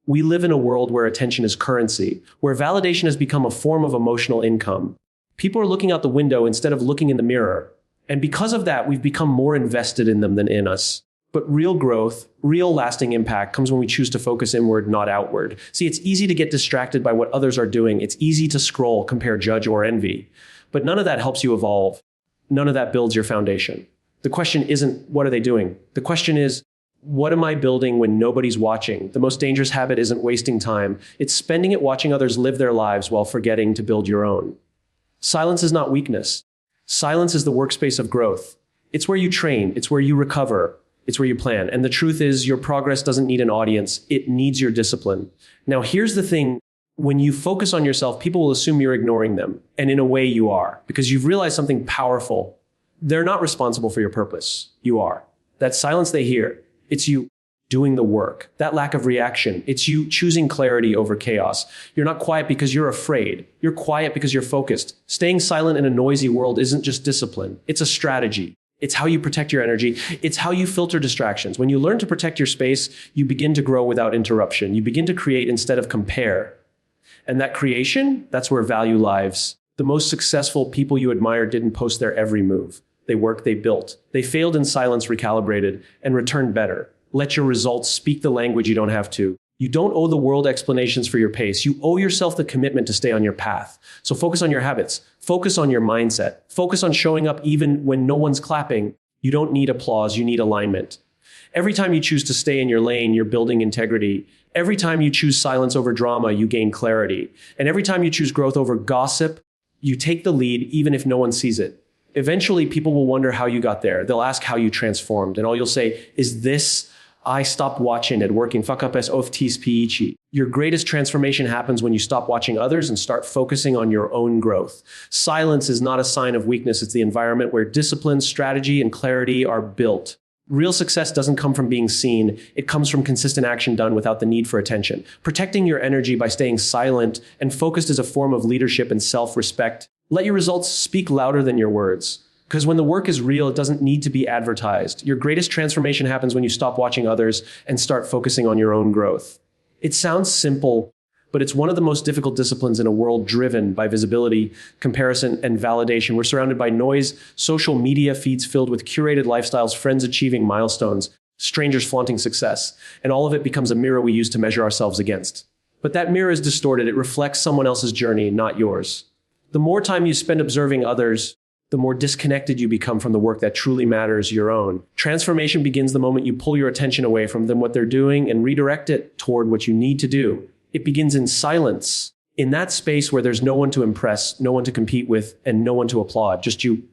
We live in a world where attention is currency, where validation has become a form of emotional income. People are looking out the window instead of looking in the mirror. And because of that, we've become more invested in them than in us. But real growth, real lasting impact comes when we choose to focus inward, not outward. See, it's easy to get distracted by what others are doing. It's easy to scroll, compare, judge, or envy. But none of that helps you evolve. None of that builds your foundation. The question isn't, what are they doing? The question is, what am I building when nobody's watching? The most dangerous habit isn't wasting time. It's spending it watching others live their lives while forgetting to build your own. Silence is not weakness. Silence is the workspace of growth. It's where you train. It's where you recover. It's where you plan. And the truth is, your progress doesn't need an audience. It needs your discipline. Now, here's the thing. When you focus on yourself, people will assume you're ignoring them. And in a way, you are. Because you've realized something powerful. They're not responsible for your purpose. You are. That silence they hear, it's you doing the work. That lack of reaction, it's you choosing clarity over chaos. You're not quiet because you're afraid. You're quiet because you're focused. Staying silent in a noisy world isn't just discipline. It's a strategy. It's how you protect your energy. It's how you filter distractions. When you learn to protect your space, you begin to grow without interruption. You begin to create instead of compare. And that creation, that's where value lives. The most successful people you admire didn't post their every move. They worked, they built. They failed in silence, recalibrated, and returned better. Let your results speak the language you don't have to. You don't owe the world explanations for your pace. You owe yourself the commitment to stay on your path. So focus on your habits. Focus on your mindset. Focus on showing up even when no one's clapping. You don't need applause. You need alignment. Every time you choose to stay in your lane, you're building integrity. Every time you choose silence over drama, you gain clarity. And every time you choose growth over gossip, you take the lead even if no one sees it. Eventually, people will wonder how you got there. They'll ask how you transformed. And all you'll say is this: I stopped watching it working. Fuck up as oftis piichi. Your greatest transformation happens when you stop watching others and start focusing on your own growth. Silence is not a sign of weakness. It's the environment where discipline, strategy, and clarity are built. Real success doesn't come from being seen. It comes from consistent action done without the need for attention. Protecting your energy by staying silent and focused is a form of leadership and self-respect. Let your results speak louder than your words. Because when the work is real, it doesn't need to be advertised. Your greatest transformation happens when you stop watching others and start focusing on your own growth. It sounds simple, but it's one of the most difficult disciplines in a world driven by visibility, comparison, and validation. We're surrounded by noise, social media feeds filled with curated lifestyles, friends achieving milestones, strangers flaunting success, and all of it becomes a mirror we use to measure ourselves against. But that mirror is distorted. It reflects someone else's journey, not yours. The more time you spend observing others, the more disconnected you become from the work that truly matters, your own. Transformation begins the moment you pull your attention away from them, what they're doing, and redirect it toward what you need to do. It begins in silence, in that space where there's no one to impress, no one to compete with, and no one to applaud, just you.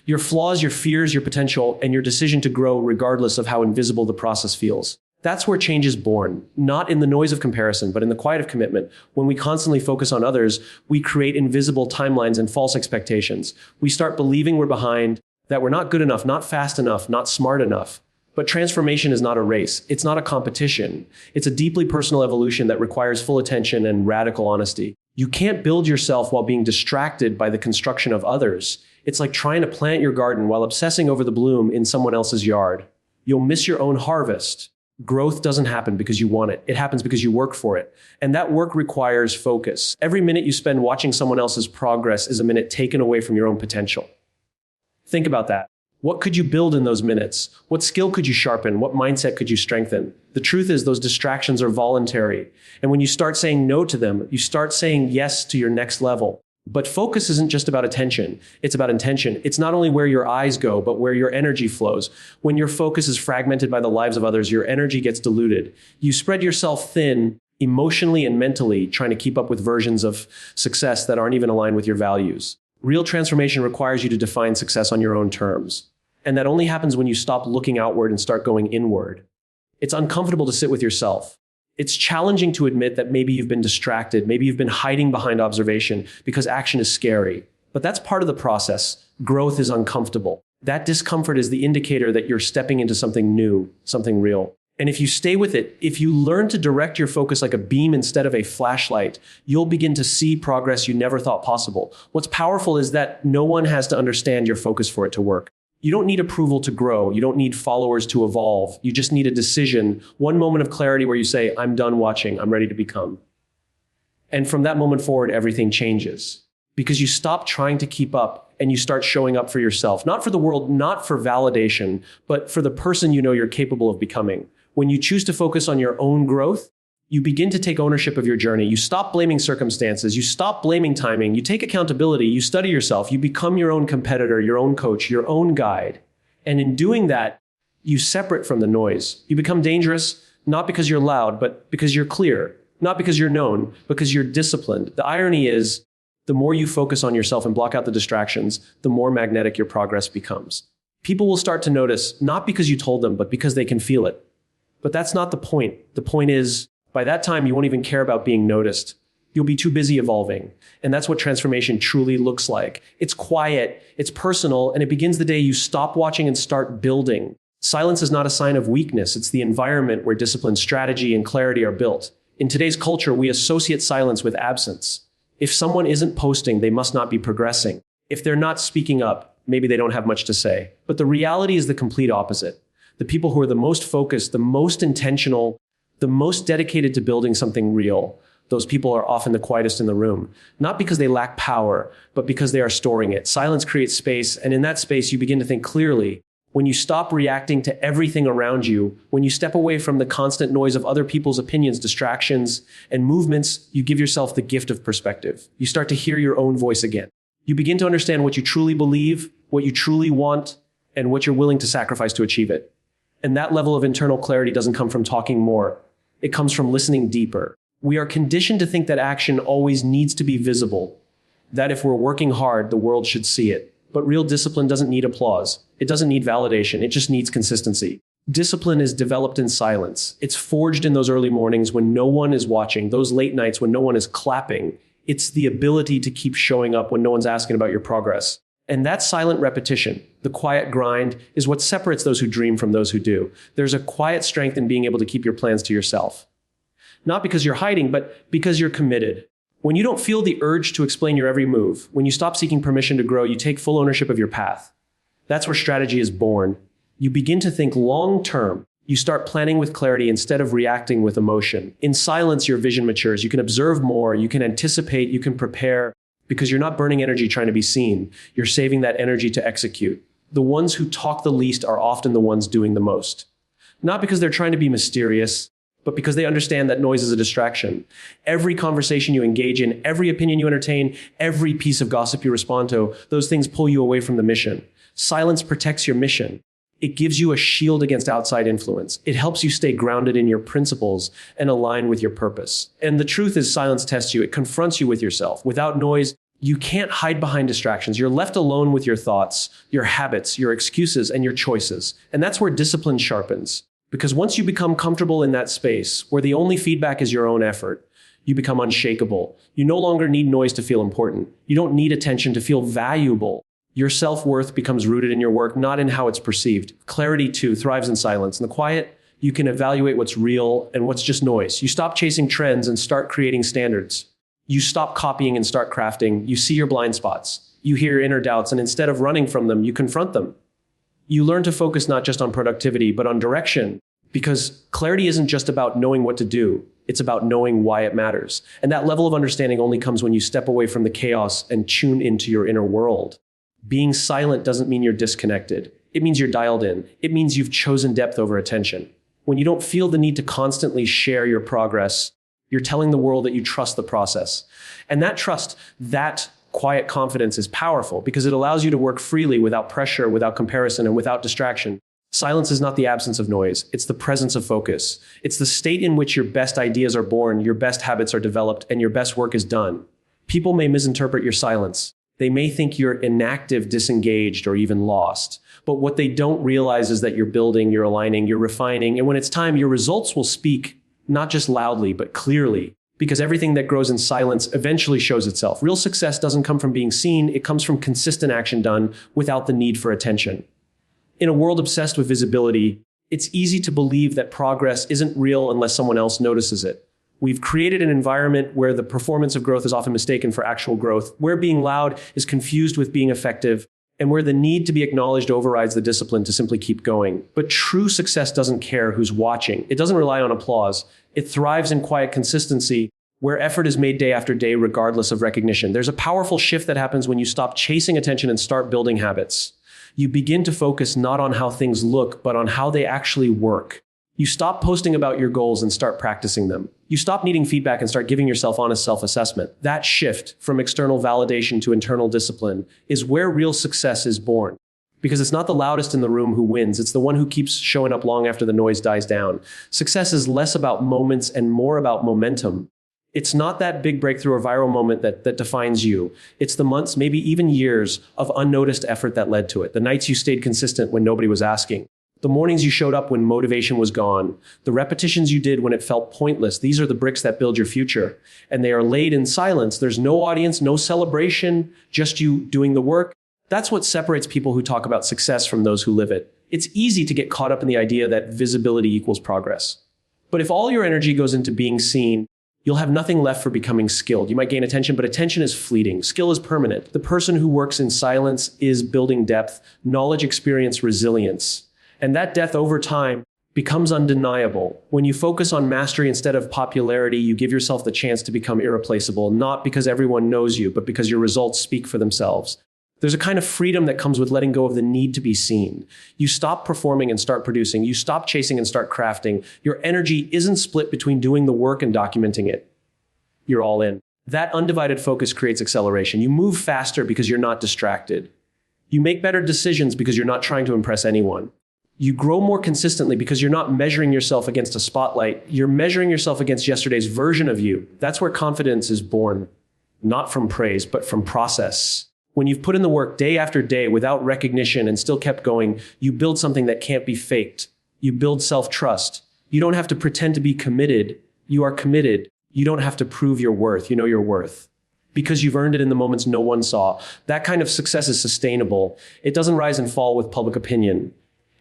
Your flaws, your fears, your potential, and your decision to grow regardless of how invisible the process feels. That's where change is born, not in the noise of comparison, but in the quiet of commitment. When we constantly focus on others, we create invisible timelines and false expectations. We start believing we're behind, that we're not good enough, not fast enough, not smart enough. But transformation is not a race. It's not a competition. It's a deeply personal evolution that requires full attention and radical honesty. You can't build yourself while being distracted by the construction of others. It's like trying to plant your garden while obsessing over the bloom in someone else's yard. You'll miss your own harvest. Growth doesn't happen because you want it. It happens because you work for it. And that work requires focus. Every minute you spend watching someone else's progress is a minute taken away from your own potential. Think about that. What could you build in those minutes? What skill could you sharpen? What mindset could you strengthen? The truth is those distractions are voluntary. And when you start saying no to them, you start saying yes to your next level. But focus isn't just about attention. It's about intention. It's not only where your eyes go, but where your energy flows. When your focus is fragmented by the lives of others, your energy gets diluted. You spread yourself thin emotionally and mentally, trying to keep up with versions of success that aren't even aligned with your values. Real transformation requires you to define success on your own terms. And that only happens when you stop looking outward and start going inward. It's uncomfortable to sit with yourself. It's challenging to admit that maybe you've been distracted, maybe you've been hiding behind observation because action is scary. But that's part of the process. Growth is uncomfortable. That discomfort is the indicator that you're stepping into something new, something real. And if you stay with it, if you learn to direct your focus like a beam instead of a flashlight, you'll begin to see progress you never thought possible. What's powerful is that no one has to understand your focus for it to work. You don't need approval to grow. You don't need followers to evolve. You just need a decision, one moment of clarity where you say, I'm done watching, I'm ready to become. And from that moment forward, everything changes. Because you stop trying to keep up and you start showing up for yourself. Not for the world, not for validation, but for the person you know you're capable of becoming. When you choose to focus on your own growth, you begin to take ownership of your journey. You stop blaming circumstances. You stop blaming timing. You take accountability. You study yourself. You become your own competitor, your own coach, your own guide. And in doing that, you separate from the noise. You become dangerous, not because you're loud, but because you're clear. Not because you're known, because you're disciplined. The irony is, the more you focus on yourself and block out the distractions, the more magnetic your progress becomes. People will start to notice, not because you told them, but because they can feel it. But that's not the point. The point is, by that time, you won't even care about being noticed. You'll be too busy evolving. And that's what transformation truly looks like. It's quiet, it's personal, and it begins the day you stop watching and start building. Silence is not a sign of weakness. It's the environment where discipline, strategy, and clarity are built. In today's culture, we associate silence with absence. If someone isn't posting, they must not be progressing. If they're not speaking up, maybe they don't have much to say. But the reality is the complete opposite. The people who are the most focused, the most intentional, the most dedicated to building something real, those people are often the quietest in the room. Not because they lack power, but because they are storing it. Silence creates space, and in that space, you begin to think clearly. When you stop reacting to everything around you, when you step away from the constant noise of other people's opinions, distractions, and movements, you give yourself the gift of perspective. You start to hear your own voice again. You begin to understand what you truly believe, what you truly want, and what you're willing to sacrifice to achieve it. And that level of internal clarity doesn't come from talking more. It comes from listening deeper. We are conditioned to think that action always needs to be visible, that if we're working hard, the world should see it. But real discipline doesn't need applause. It doesn't need validation. It just needs consistency. Discipline is developed in silence. It's forged in those early mornings when no one is watching, those late nights when no one is clapping. It's the ability to keep showing up when no one's asking about your progress. And that silent repetition, the quiet grind, is what separates those who dream from those who do. There's a quiet strength in being able to keep your plans to yourself. Not because you're hiding, but because you're committed. When you don't feel the urge to explain your every move, when you stop seeking permission to grow, you take full ownership of your path. That's where strategy is born. You begin to think long-term. You start planning with clarity instead of reacting with emotion. In silence, your vision matures. You can observe more, you can anticipate, you can prepare, because you're not burning energy trying to be seen. You're saving that energy to execute. The ones who talk the least are often the ones doing the most. Not because they're trying to be mysterious, but because they understand that noise is a distraction. Every conversation you engage in, every opinion you entertain, every piece of gossip you respond to, those things pull you away from the mission. Silence protects your mission. It gives you a shield against outside influence. It helps you stay grounded in your principles and align with your purpose. And the truth is, silence tests you. It confronts you with yourself. Without noise, you can't hide behind distractions. You're left alone with your thoughts, your habits, your excuses, and your choices. And that's where discipline sharpens. Because once you become comfortable in that space, where the only feedback is your own effort, you become unshakable. You no longer need noise to feel important. You don't need attention to feel valuable. Your self-worth becomes rooted in your work, not in how it's perceived. Clarity, too, thrives in silence. In the quiet, you can evaluate what's real and what's just noise. You stop chasing trends and start creating standards. You stop copying and start crafting. You see your blind spots. You hear your inner doubts, and instead of running from them, you confront them. You learn to focus not just on productivity, but on direction, because clarity isn't just about knowing what to do. It's about knowing why it matters. And that level of understanding only comes when you step away from the chaos and tune into your inner world. Being silent doesn't mean you're disconnected. It means you're dialed in. It means you've chosen depth over attention. When you don't feel the need to constantly share your progress, you're telling the world that you trust the process. And that trust, that quiet confidence is powerful because it allows you to work freely without pressure, without comparison, and without distraction. Silence is not the absence of noise. It's the presence of focus. It's the state in which your best ideas are born, your best habits are developed, and your best work is done. People may misinterpret your silence. They may think you're inactive, disengaged, or even lost. But what they don't realize is that you're building, you're aligning, you're refining, and when it's time, your results will speak, not just loudly, but clearly. Because everything that grows in silence eventually shows itself. Real success doesn't come from being seen, it comes from consistent action done without the need for attention. In a world obsessed with visibility, it's easy to believe that progress isn't real unless someone else notices it. We've created an environment where the performance of growth is often mistaken for actual growth, where being loud is confused with being effective, and where the need to be acknowledged overrides the discipline to simply keep going. But true success doesn't care who's watching. It doesn't rely on applause. It thrives in quiet consistency, where effort is made day after day regardless of recognition. There's a powerful shift that happens when you stop chasing attention and start building habits. You begin to focus not on how things look, but on how they actually work. You stop posting about your goals and start practicing them. You stop needing feedback and start giving yourself honest self-assessment. That shift from external validation to internal discipline is where real success is born. Because it's not the loudest in the room who wins, it's the one who keeps showing up long after the noise dies down. Success is less about moments and more about momentum. It's not that big breakthrough or viral moment that defines you. It's the months, maybe even years, of unnoticed effort that led to it. The nights you stayed consistent when nobody was asking. The mornings you showed up when motivation was gone. The repetitions you did when it felt pointless. These are the bricks that build your future. And they are laid in silence. There's no audience, no celebration, just you doing the work. That's what separates people who talk about success from those who live it. It's easy to get caught up in the idea that visibility equals progress. But if all your energy goes into being seen, you'll have nothing left for becoming skilled. You might gain attention, but attention is fleeting. Skill is permanent. The person who works in silence is building depth, knowledge, experience, resilience. And that depth over time becomes undeniable. When you focus on mastery instead of popularity, you give yourself the chance to become irreplaceable, not because everyone knows you, but because your results speak for themselves. There's a kind of freedom that comes with letting go of the need to be seen. You stop performing and start producing. You stop chasing and start crafting. Your energy isn't split between doing the work and documenting it. You're all in. That undivided focus creates acceleration. You move faster because you're not distracted. You make better decisions because you're not trying to impress anyone. You grow more consistently because you're not measuring yourself against a spotlight. You're measuring yourself against yesterday's version of you. That's where confidence is born, not from praise, but from process. When you've put in the work day after day without recognition and still kept going, you build something that can't be faked. You build self-trust. You don't have to pretend to be committed. You are committed. You don't have to prove your worth. You know your worth. Because you've earned it in the moments no one saw. That kind of success is sustainable. It doesn't rise and fall with public opinion.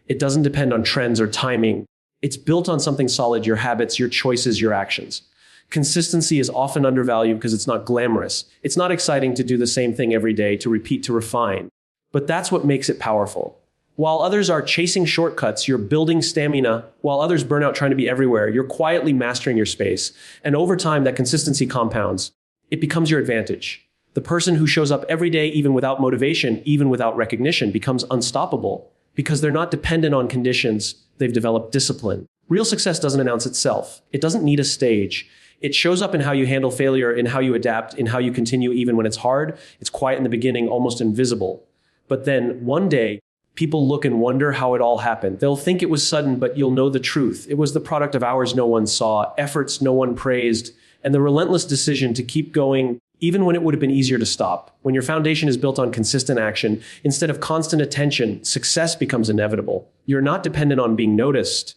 It doesn't depend on trends or timing. It's built on something solid, your habits, your choices, your actions. Consistency is often undervalued because it's not glamorous. It's not exciting to do the same thing every day, to repeat, to refine. But that's what makes it powerful. While others are chasing shortcuts, you're building stamina. While others burn out trying to be everywhere, you're quietly mastering your space. And over time, that consistency compounds. It becomes your advantage. The person who shows up every day, even without motivation, even without recognition, becomes unstoppable. Because they're not dependent on conditions, they've developed discipline. Real success doesn't announce itself. It doesn't need a stage. It shows up in how you handle failure, in how you adapt, in how you continue even when it's hard. It's quiet in the beginning, almost invisible. But then one day, people look and wonder how it all happened. They'll think it was sudden, but you'll know the truth. It was the product of hours no one saw, efforts no one praised, and the relentless decision to keep going even when it would have been easier to stop. When your foundation is built on consistent action, instead of constant attention, success becomes inevitable. You're not dependent on being noticed.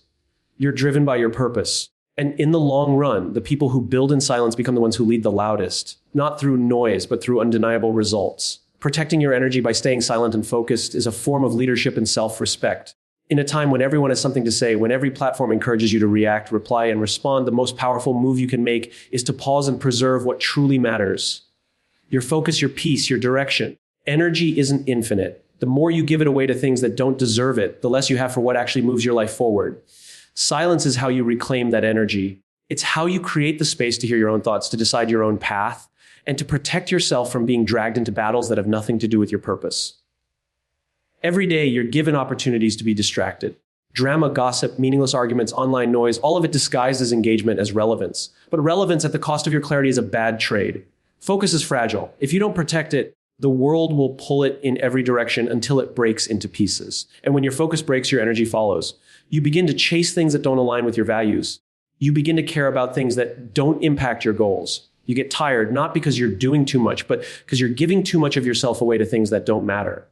You're driven by your purpose. And in the long run, the people who build in silence become the ones who lead the loudest, not through noise, but through undeniable results. Protecting your energy by staying silent and focused is a form of leadership and self-respect. In a time when everyone has something to say, when every platform encourages you to react, reply, and respond, the most powerful move you can make is to pause and preserve what truly matters. Your focus, your peace, your direction. Energy isn't infinite. The more you give it away to things that don't deserve it, the less you have for what actually moves your life forward. Silence is how you reclaim that energy. It's how you create the space to hear your own thoughts, to decide your own path, and to protect yourself from being dragged into battles that have nothing to do with your purpose. Every day, you're given opportunities to be distracted. Drama, gossip, meaningless arguments, online noise, all of it disguised as engagement, as relevance. But relevance at the cost of your clarity is a bad trade. Focus is fragile. If you don't protect it, the world will pull it in every direction until it breaks into pieces. And when your focus breaks, your energy follows. You begin to chase things that don't align with your values. You begin to care about things that don't impact your goals. You get tired, not because you're doing too much, but because you're giving too much of yourself away to things that don't matter.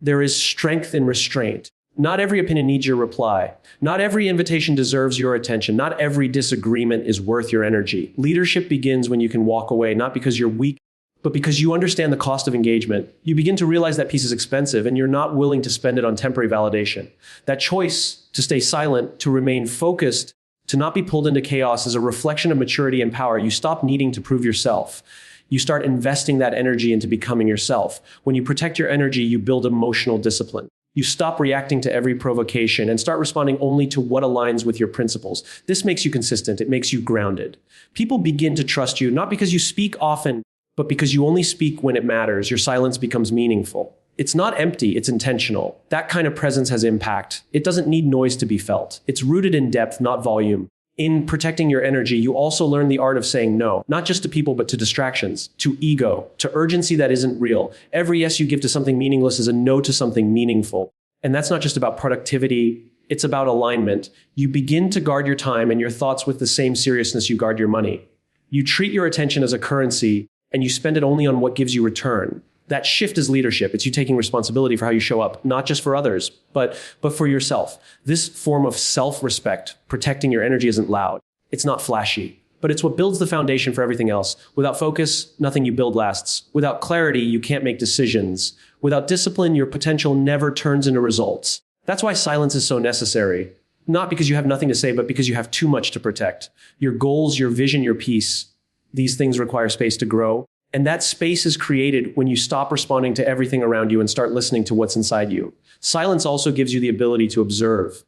There is strength in restraint. Not every opinion needs your reply. Not every invitation deserves your attention. Not every disagreement is worth your energy. Leadership begins when you can walk away, not because you're weak, but because you understand the cost of engagement. You begin to realize that piece is expensive and you're not willing to spend it on temporary validation. That choice to stay silent, to remain focused, to not be pulled into chaos is a reflection of maturity and power. You stop needing to prove yourself. You start investing that energy into becoming yourself. When you protect your energy, you build emotional discipline. You stop reacting to every provocation and start responding only to what aligns with your principles. This makes you consistent. It makes you grounded. People begin to trust you, not because you speak often, but because you only speak when it matters. Your silence becomes meaningful. It's not empty, it's intentional. That kind of presence has impact. It doesn't need noise to be felt. It's rooted in depth, not volume. In protecting your energy, you also learn the art of saying no, not just to people, but to distractions, to ego, to urgency that isn't real. Every yes you give to something meaningless is a no to something meaningful. And that's not just about productivity, it's about alignment. You begin to guard your time and your thoughts with the same seriousness you guard your money. You treat your attention as a currency, and you spend it only on what gives you return. That shift is leadership. It's you taking responsibility for how you show up, not just for others, but for yourself. This form of self-respect, protecting your energy, isn't loud. It's not flashy, but it's what builds the foundation for everything else. Without focus, nothing you build lasts. Without clarity, you can't make decisions. Without discipline, your potential never turns into results. That's why silence is so necessary. Not because you have nothing to say, but because you have too much to protect. Your goals, your vision, your peace. These things require space to grow. And that space is created when you stop responding to everything around you and start listening to what's inside you. Silence also gives you the ability to observe.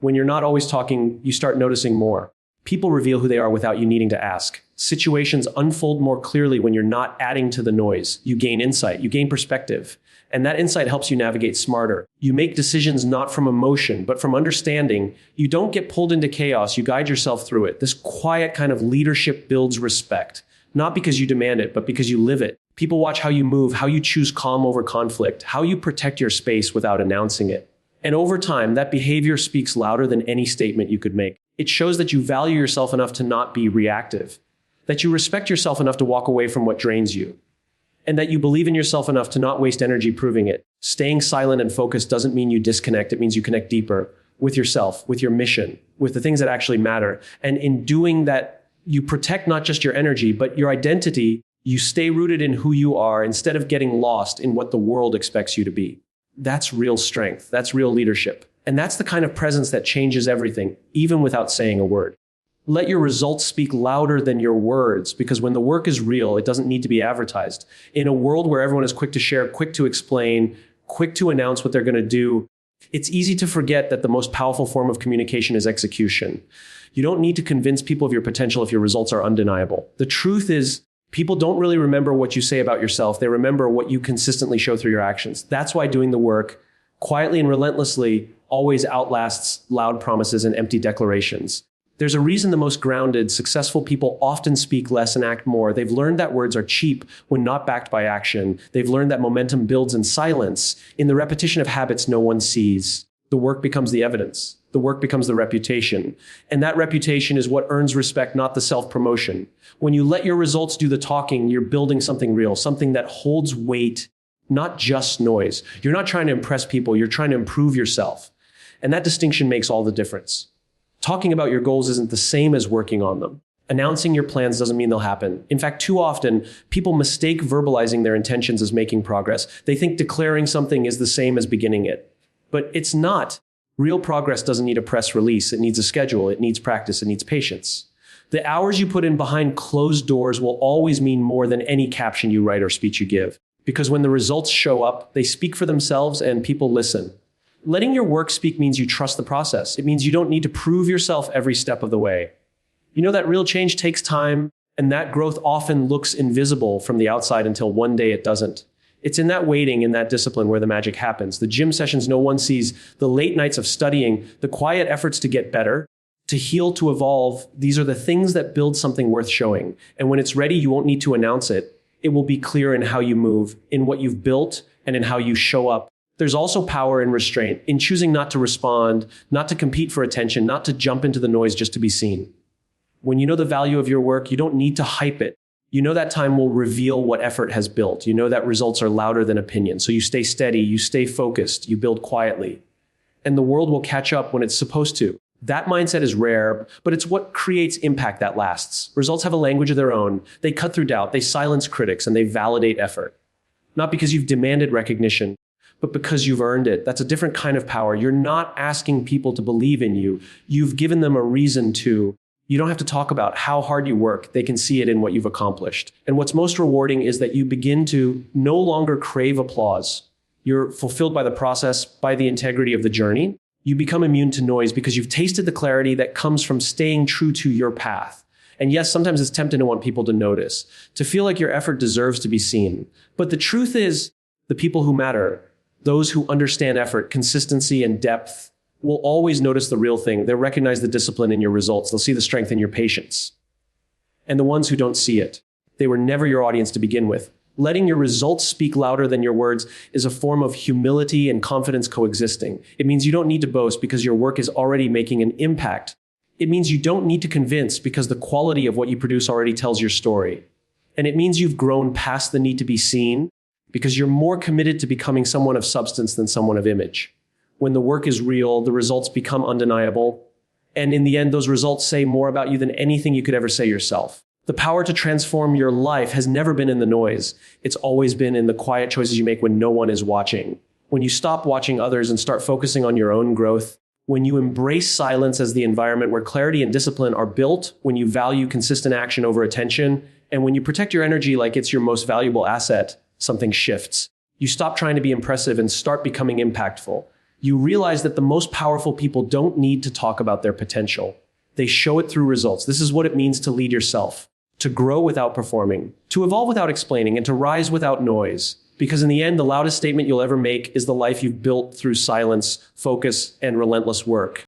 When you're not always talking, you start noticing more. People reveal who they are without you needing to ask. Situations unfold more clearly when you're not adding to the noise. You gain insight, you gain perspective. And that insight helps you navigate smarter. You make decisions not from emotion, but from understanding. You don't get pulled into chaos, you guide yourself through it. This quiet kind of leadership builds respect. Not because you demand it, but because you live it. People watch how you move, how you choose calm over conflict, how you protect your space without announcing it. And over time, that behavior speaks louder than any statement you could make. It shows that you value yourself enough to not be reactive, that you respect yourself enough to walk away from what drains you, and that you believe in yourself enough to not waste energy proving it. Staying silent and focused doesn't mean you disconnect. It means you connect deeper with yourself, with your mission, with the things that actually matter. And in doing that, you protect not just your energy, but your identity. You stay rooted in who you are instead of getting lost in what the world expects you to be. That's real strength. That's real leadership. And that's the kind of presence that changes everything, even without saying a word. Let your results speak louder than your words, because when the work is real, it doesn't need to be advertised. In a world where everyone is quick to share, quick to explain, quick to announce what they're going to do, it's easy to forget that the most powerful form of communication is execution. You don't need to convince people of your potential if your results are undeniable. The truth is, people don't really remember what you say about yourself. They remember what you consistently show through your actions. That's why doing the work quietly and relentlessly always outlasts loud promises and empty declarations. There's a reason the most grounded, successful people often speak less and act more. They've learned that words are cheap when not backed by action. They've learned that momentum builds in silence, in the repetition of habits no one sees. The work becomes the evidence. The work becomes the reputation. And that reputation is what earns respect, not the self-promotion. When you let your results do the talking, you're building something real, something that holds weight, not just noise. You're not trying to impress people, you're trying to improve yourself. And that distinction makes all the difference. Talking about your goals isn't the same as working on them. Announcing your plans doesn't mean they'll happen. In fact, too often, people mistake verbalizing their intentions as making progress. They think declaring something is the same as beginning it. But it's not. Real progress doesn't need a press release. It needs a schedule. It needs practice. It needs patience. The hours you put in behind closed doors will always mean more than any caption you write or speech you give. Because when the results show up, they speak for themselves and people listen. Letting your work speak means you trust the process. It means you don't need to prove yourself every step of the way. You know that real change takes time, and that growth often looks invisible from the outside until one day it doesn't. It's in that waiting, in that discipline where the magic happens. The gym sessions no one sees, the late nights of studying, the quiet efforts to get better, to heal, to evolve. These are the things that build something worth showing. And when it's ready, you won't need to announce it. It will be clear in how you move, in what you've built, and in how you show up. There's also power in restraint, in choosing not to respond, not to compete for attention, not to jump into the noise just to be seen. When you know the value of your work, you don't need to hype it. You know that time will reveal what effort has built. You know that results are louder than opinion. So you stay steady, you stay focused, you build quietly. And the world will catch up when it's supposed to. That mindset is rare, but it's what creates impact that lasts. Results have a language of their own. They cut through doubt, they silence critics, and they validate effort. Not because you've demanded recognition, but because you've earned it. That's a different kind of power. You're not asking people to believe in you. You've given them a reason to. You don't have to talk about how hard you work. They can see it in what you've accomplished. And what's most rewarding is that you begin to no longer crave applause. You're fulfilled by the process, by the integrity of the journey. You become immune to noise because you've tasted the clarity that comes from staying true to your path. And yes, sometimes it's tempting to want people to notice, to feel like your effort deserves to be seen. But the truth is, the people who matter, those who understand effort, consistency, and depth, will always notice the real thing. They'll recognize the discipline in your results. They'll see the strength in your patience. And the ones who don't see it, they were never your audience to begin with. Letting your results speak louder than your words is a form of humility and confidence coexisting. It means you don't need to boast because your work is already making an impact. It means you don't need to convince because the quality of what you produce already tells your story. And it means you've grown past the need to be seen because you're more committed to becoming someone of substance than someone of image. When the work is real, the results become undeniable. And in the end, those results say more about you than anything you could ever say yourself. The power to transform your life has never been in the noise. It's always been in the quiet choices you make when no one is watching. When you stop watching others and start focusing on your own growth, when you embrace silence as the environment where clarity and discipline are built, when you value consistent action over attention, and when you protect your energy like it's your most valuable asset, something shifts. You stop trying to be impressive and start becoming impactful. You realize that the most powerful people don't need to talk about their potential. They show it through results. This is what it means to lead yourself, to grow without performing, to evolve without explaining, and to rise without noise. Because in the end, the loudest statement you'll ever make is the life you've built through silence, focus, and relentless work.